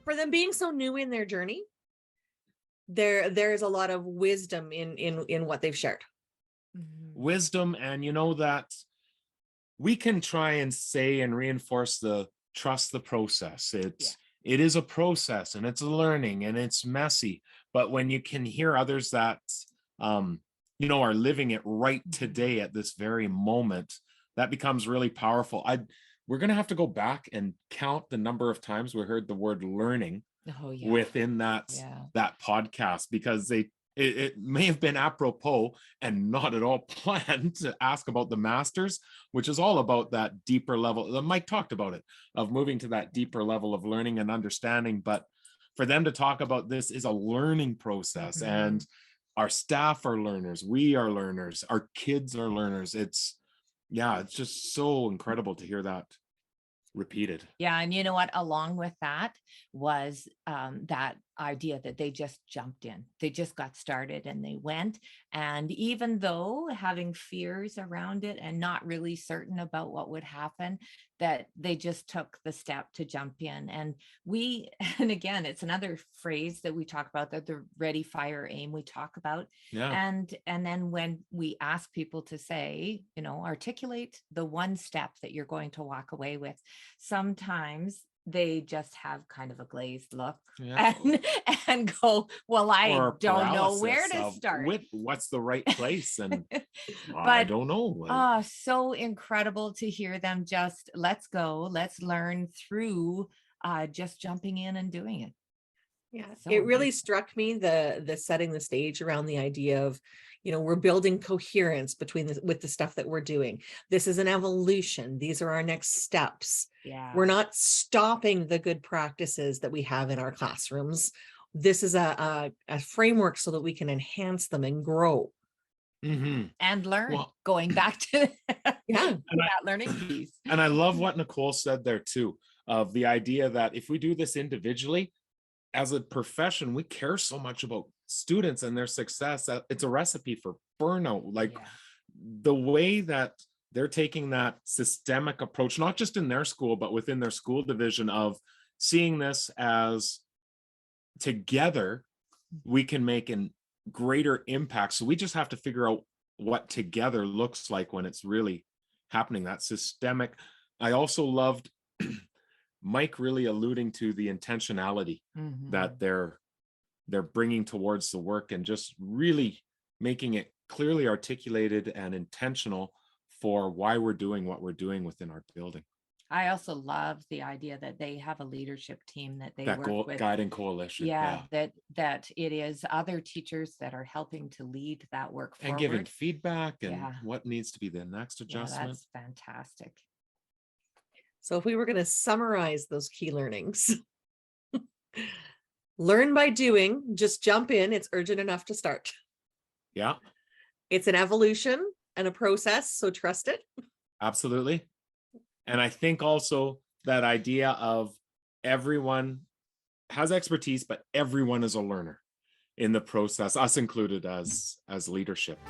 for them being so new in their journey, there's a lot of wisdom in what they've shared. Wisdom, and that we can try and say and reinforce the trust the process. It is a process, and it's a learning, and it's messy. But when you can hear others that are living it right today at this very moment, that becomes really powerful. We're going to have to go back and count the number of times we heard the word learning within that podcast, because it may have been apropos and not at all planned to ask about the masters, which is all about that deeper level. Mike talked about it, of moving to that deeper level of learning and understanding. But for them to talk about this is a learning process, and our staff are learners. We are learners. Our kids are learners. It's just so incredible to hear that repeated. Yeah. And you know what, along with that was that idea that they just jumped in, they just got started and they went. And even though having fears around it and not really certain about what would happen, that they just took the step to jump in. And again, it's another phrase that we talk about, that the ready, fire, aim we talk about. And then when we ask people to say, articulate the one step that you're going to walk away with, sometimes they just have kind of a glazed look and go, well, I don't know where to start. What's the right place? And I don't know. So incredible to hear them just, let's go, let's learn through just jumping in and doing it. Yeah, so it really struck me, the setting the stage around the idea of, we're building coherence with the stuff that we're doing. This is an evolution. These are our next steps. Yeah. We're not stopping the good practices that we have in our classrooms. This is a framework so that we can enhance them and grow. And learn, going back to that learning piece. And I love what Nicole said there too, of the idea that if we do this individually, as a profession, we care so much about students and their success that it's a recipe for burnout. The way that they're taking that systemic approach, not just in their school, but within their school division, of seeing this as together, we can make a greater impact. So we just have to figure out what together looks like when it's really happening, that systemic. I also loved Mike really alluding to the intentionality that they're bringing towards the work, and just really making it clearly articulated and intentional for why we're doing what we're doing within our building. I also love the idea that they have a leadership team that they work with. Guiding coalition. That it is other teachers that are helping to lead that work forward. And giving feedback and what needs to be the next adjustment. That's fantastic. So if we were going to summarize those key learnings, learn by doing, just jump in. It's urgent enough to start. Yeah. It's an evolution and a process, so trust it. Absolutely. And I think also that idea of everyone has expertise, but everyone is a learner in the process, us included as leadership.